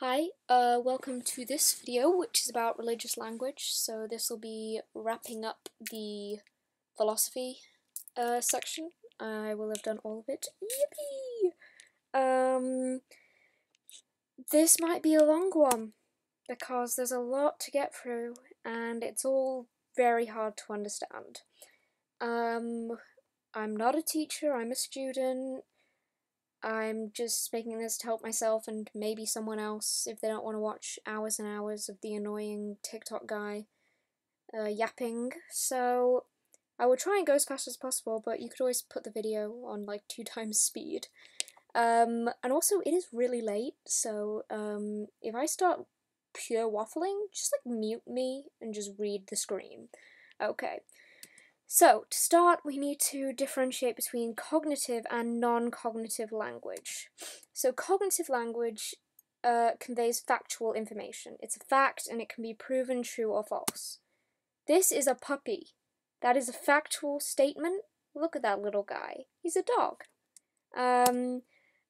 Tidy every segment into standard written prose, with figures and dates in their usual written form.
Hi, welcome to this video, which is about religious language. So this will be wrapping up the philosophy section. I will have done all of it. Yippee! This might be a long one, because there's a lot to get through, and it's all very hard to understand. I'm not a teacher, I'm a student. I'm just making this to help myself and maybe someone else if they don't want to watch hours and hours of the annoying TikTok guy yapping. So I will try and go as fast as possible, but you could always put the video on like 2x speed. And also it is really late, so if I start pure waffling, just like mute me and just read the screen. Okay. So, to start, we need to differentiate between cognitive and non-cognitive language. So, cognitive language conveys factual information. It's a fact and it can be proven true or false. This is a puppy. That is a factual statement. Look at that little guy. He's a dog. And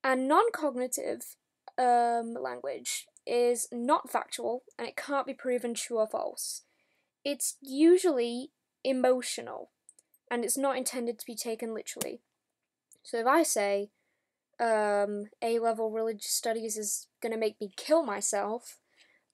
non-cognitive language is not factual and it can't be proven true or false. It's usually emotional, and it's not intended to be taken literally. So if I say, A-level religious studies is going to make me kill myself,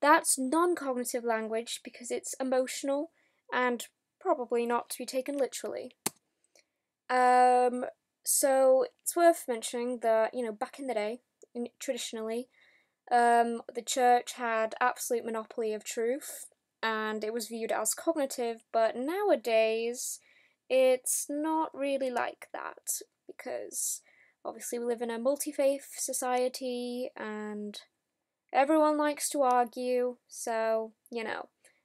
that's non-cognitive language because it's emotional and probably not to be taken literally. So it's worth mentioning that, back in the day, traditionally, the church had absolute monopoly of truth, and it was viewed as cognitive, but nowadays it's not really like that, because obviously we live in a multi-faith society and everyone likes to argue, so,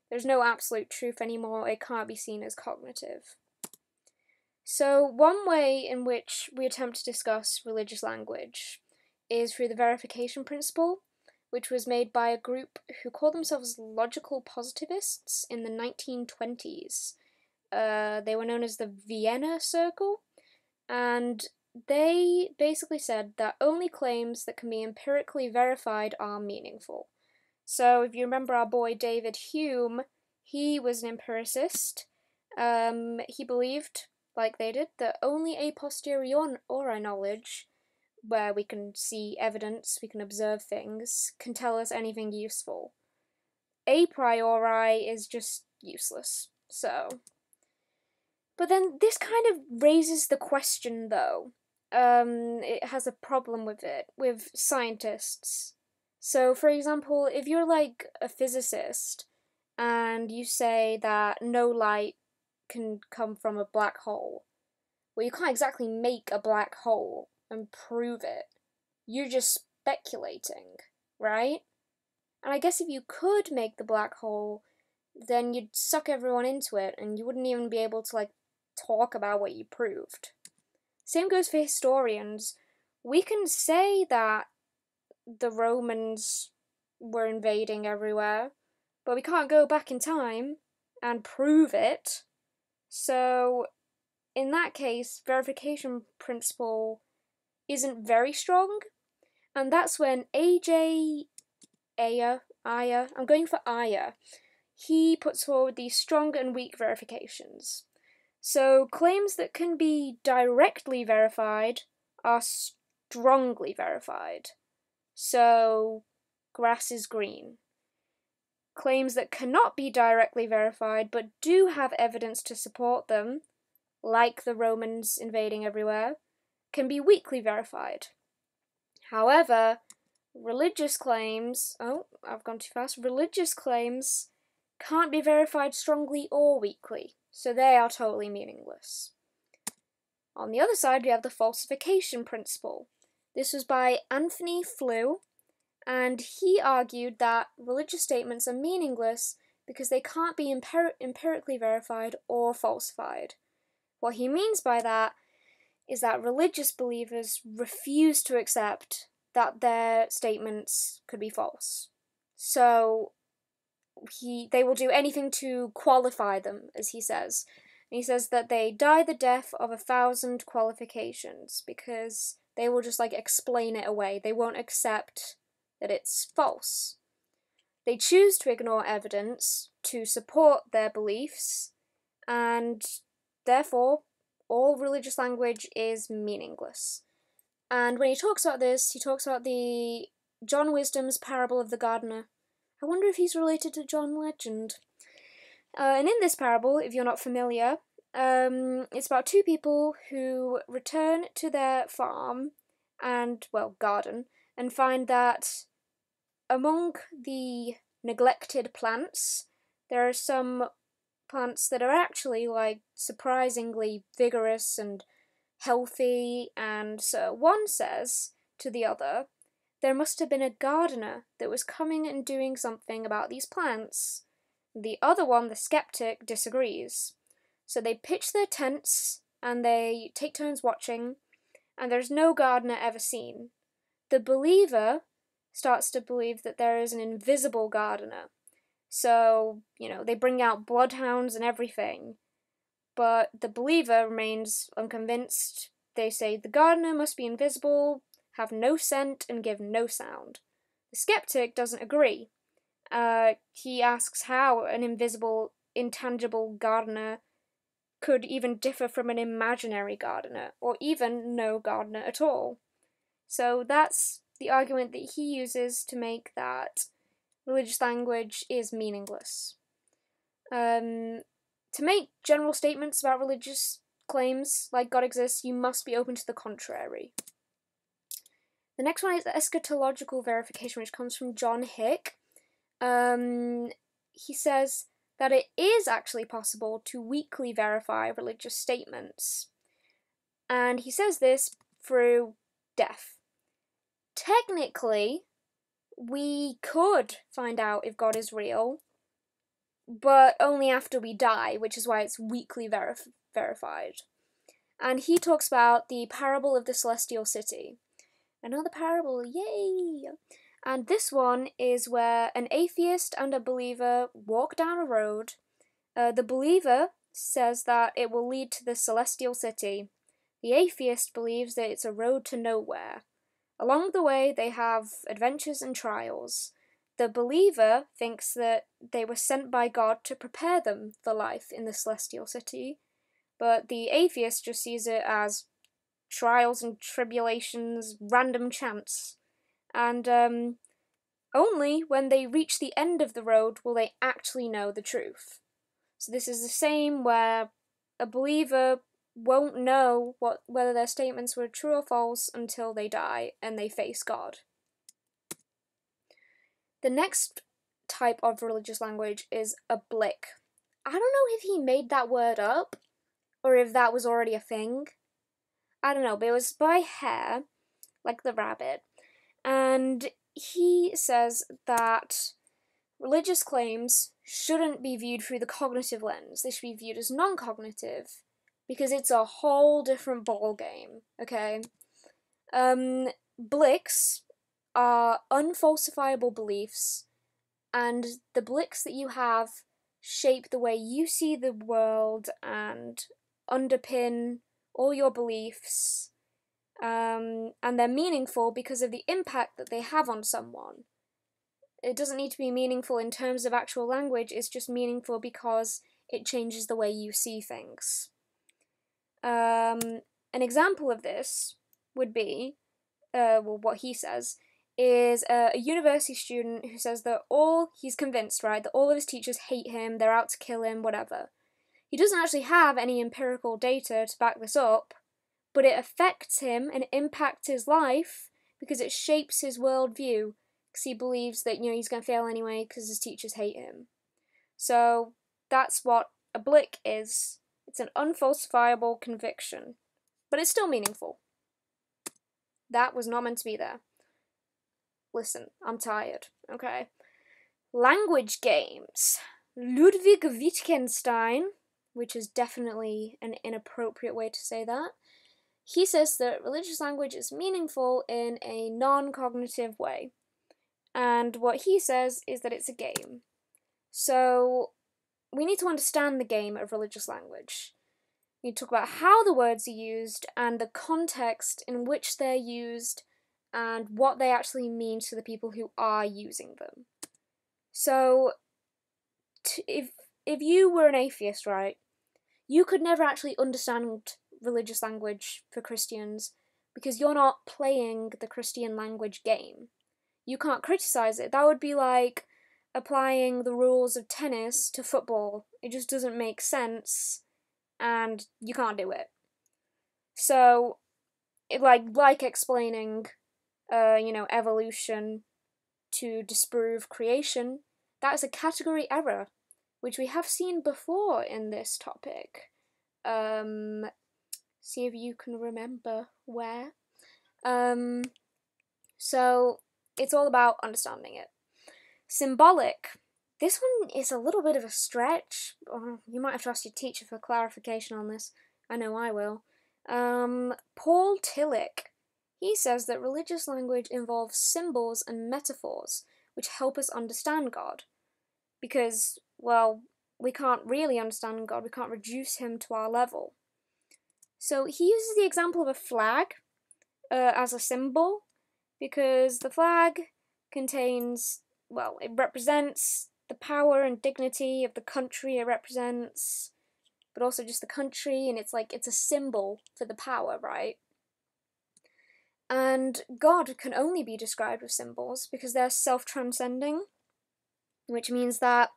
there's no absolute truth anymore, it can't be seen as cognitive. So one way in which we attempt to discuss religious language is through the verification principle, which was made by a group who called themselves logical positivists in the 1920s. They were known as the Vienna Circle, and they basically said that only claims that can be empirically verified are meaningful. So if you remember our boy David Hume, he was an empiricist. He believed, like they did, that only a posteriori knowledge, where we can see evidence, we can observe things, can tell us anything useful. A priori is just useless, so. But then this kind of raises the question, though. It has a problem with it, with scientists. So, for example, if you're like a physicist and you say that no light can come from a black hole, well, you can't exactly make a black hole and prove it. You're just speculating, right? And I guess if you could make the black hole, then you'd suck everyone into it and you wouldn't even be able to, like, talk about what you proved. Same goes for historians. We can say that the Romans were invading everywhere, but we can't go back in time and prove it. So, in that case, verification principle isn't very strong, and that's when Ayer, I'm going for Ayer, he puts forward these strong and weak verifications. So claims that can be directly verified are strongly verified. So grass is green. Claims that cannot be directly verified but do have evidence to support them, like the Romans invading everywhere, can be weakly verified. However, religious claims, I've gone too fast, religious claims can't be verified strongly or weakly, so they are totally meaningless. On the other side, we have the falsification principle. This was by Anthony Flew, and he argued that religious statements are meaningless because they can't be empirically verified or falsified. What he means by that is that religious believers refuse to accept that their statements could be false. So they will do anything to qualify them, as he says. And he says that they die the death of 1,000 qualifications because they will just like explain it away. They won't accept that it's false. They choose to ignore evidence to support their beliefs, and therefore all religious language is meaningless. And when he talks about this, he talks about the John Wisdom's parable of the gardener. I wonder if he's related to John Legend. And in this parable, if you're not familiar, it's about two people who return to their farm and, well, garden, and find that among the neglected plants, there are some plants that are actually, like, surprisingly vigorous and healthy, and so one says to the other, there must have been a gardener that was coming and doing something about these plants. The other one, the skeptic, disagrees. So they pitch their tents and they take turns watching, and there's no gardener ever seen. The believer starts to believe that there is an invisible gardener. So, they bring out bloodhounds and everything. But the believer remains unconvinced. They say the gardener must be invisible, have no scent, and give no sound. The skeptic doesn't agree. He asks how an invisible, intangible gardener could even differ from an imaginary gardener, or even no gardener at all. So that's the argument that he uses to make that religious language is meaningless. To make general statements about religious claims like God exists, you must be open to the contrary. The next one is eschatological verification, which comes from John Hick. He says that it is actually possible to weakly verify religious statements. And he says this through death. Technically, we could find out if God is real, but only after we die, which is why it's weakly verified. And he talks about the parable of the celestial city. Another parable, yay! And this one is where an atheist and a believer walk down a road. The believer says that it will lead to the celestial city. The atheist believes that it's a road to nowhere. Along the way, they have adventures and trials. The believer thinks that they were sent by God to prepare them for life in the celestial city, but the atheist just sees it as trials and tribulations, random chance. And only when they reach the end of the road will they actually know the truth. So this is the same where a believer won't know whether their statements were true or false until they die and they face God. The next type of religious language is a blick. I don't know if he made that word up or if that was already a thing. I don't know, but it was by Hare, like the rabbit, and he says that religious claims shouldn't be viewed through the cognitive lens. They should be viewed as non-cognitive, because it's a whole different ballgame, okay? Blicks are unfalsifiable beliefs, and the blicks that you have shape the way you see the world and underpin all your beliefs, and they're meaningful because of the impact that they have on someone. It doesn't need to be meaningful in terms of actual language, it's just meaningful because it changes the way you see things. An example of this would be, what he says, is a university student who says that he's convinced, right, that all of his teachers hate him, they're out to kill him, whatever. He doesn't actually have any empirical data to back this up, but it affects him and impacts his life because it shapes his worldview, because he believes that, he's going to fail anyway because his teachers hate him. So that's what a blick is. It's an unfalsifiable conviction, but it's still meaningful. That was not meant to be there. Listen, I'm tired, okay? Language games. Ludwig Wittgenstein, which is definitely an inappropriate way to say that, he says that religious language is meaningful in a non-cognitive way. And what he says is that it's a game. So we need to understand the game of religious language. We need to talk about how the words are used and the context in which they're used and what they actually mean to the people who are using them. So, if you were an atheist, right, you could never actually understand religious language for Christians because you're not playing the Christian language game. You can't criticize it. That would be like applying the rules of tennis to football. It just doesn't make sense, and you can't do it. So, like explaining, evolution to disprove creation, that is a category error, which we have seen before in this topic. See if you can remember where. So it's all about understanding it. Symbolic. This one is a little bit of a stretch. You might have to ask your teacher for clarification on this. I know I will. Paul Tillich. He says that religious language involves symbols and metaphors which help us understand God. Because, well, we can't really understand God, we can't reduce him to our level. So he uses the example of a flag as a symbol, because the flag contains, well, it represents the power and dignity of the country it represents, but also just the country, and it's a symbol for the power, right? And God can only be described with symbols because they're self-transcending, which means that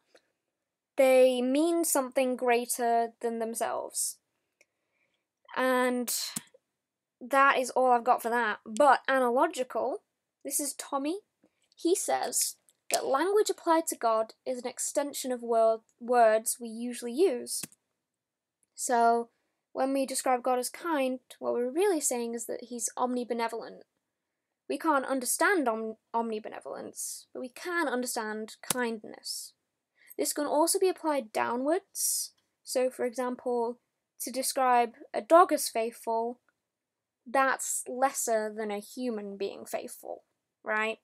they mean something greater than themselves. And that is all I've got for that. But analogical, this is Tommy. He says that language applied to God is an extension of words we usually use. So, when we describe God as kind, what we're really saying is that he's omnibenevolent. We can't understand omnibenevolence, but we can understand kindness. This can also be applied downwards. So, for example, to describe a dog as faithful, that's lesser than a human being faithful, right?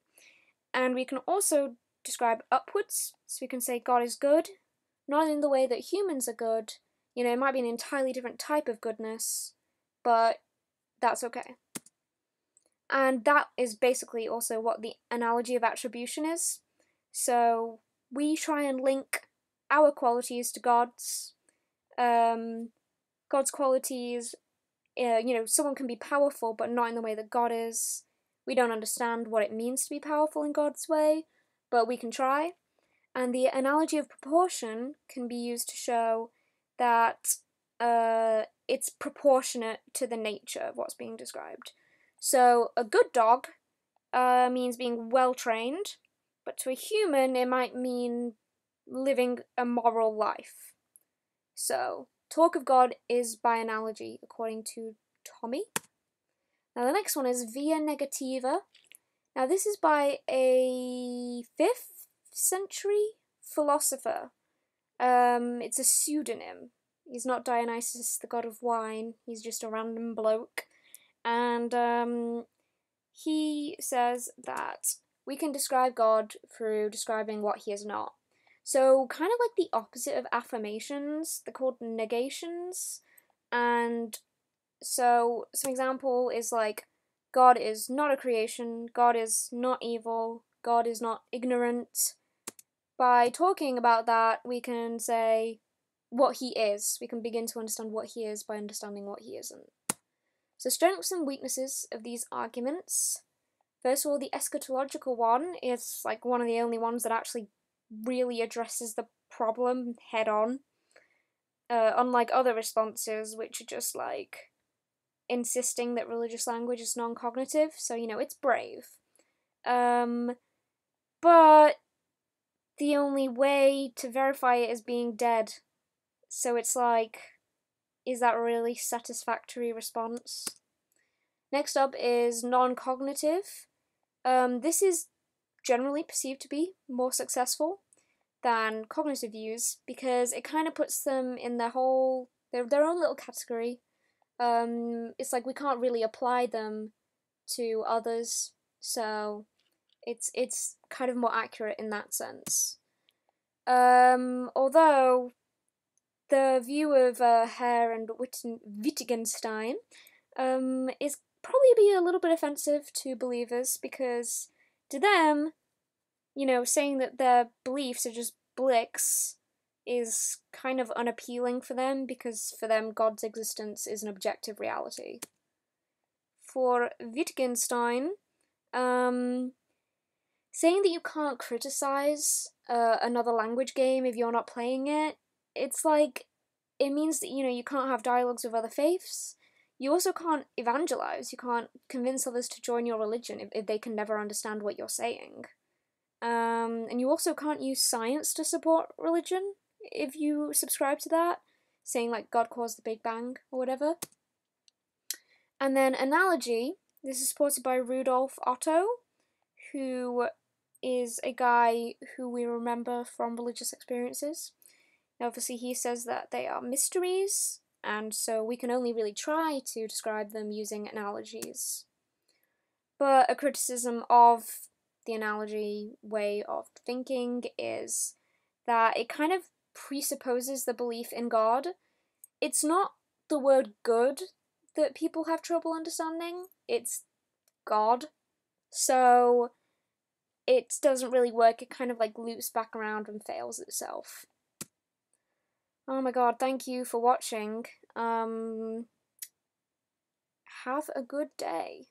And we can also describe upwards. So we can say God is good, not in the way that humans are good. It might be an entirely different type of goodness, but that's okay. And that is basically also what the analogy of attribution is. So we try and link our qualities to God's. God's qualities, someone can be powerful, but not in the way that God is. We don't understand what it means to be powerful in God's way, but we can try. And the analogy of proportion can be used to show that it's proportionate to the nature of what's being described. So a good dog means being well trained, but to a human it might mean living a moral life. So talk of God is by analogy, according to Tommy. Now the next one is Via Negativa. Now this is by a 5th century philosopher. It's a pseudonym. He's not Dionysus, the god of wine. He's just a random bloke. And he says that we can describe God through describing what he is not. So kind of like the opposite of affirmations, they're called negations. And so some example is like, God is not a creation, God is not evil, God is not ignorant. By talking about that, we can say what he is. We can begin to understand what he is by understanding what he isn't. So strengths and weaknesses of these arguments. First of all, the eschatological one is like one of the only ones that actually really addresses the problem head on. Unlike other responses, which are just like insisting that religious language is non-cognitive, so it's brave. But the only way to verify it is being dead. So it's like, is that a really satisfactory response? Next up is non-cognitive. This is generally perceived to be more successful than cognitive views because it kind of puts them in their own little category. It's like we can't really apply them to others, so it's kind of more accurate in that sense. Although the view of Hare and Wittgenstein is probably be a little bit offensive to believers, because to them, saying that their beliefs are just blicks is kind of unappealing for them, because for them, God's existence is an objective reality. For Wittgenstein, saying that you can't criticize another language game if you're not playing it, it's like, it means that, you can't have dialogues with other faiths. You also can't evangelize. You can't convince others to join your religion if they can never understand what you're saying. And you also can't use science to support religion if you subscribe to that, saying like God caused the Big Bang or whatever. And then analogy, this is supported by Rudolf Otto, who is a guy who we remember from religious experiences. Now, obviously, he says that they are mysteries, and so we can only really try to describe them using analogies. But a criticism of the analogy way of thinking is that it kind of presupposes the belief in God. It's not the word good that people have trouble understanding, it's God. So it doesn't really work, it kind of like loops back around and fails itself. Oh my god, thank you for watching. Have a good day.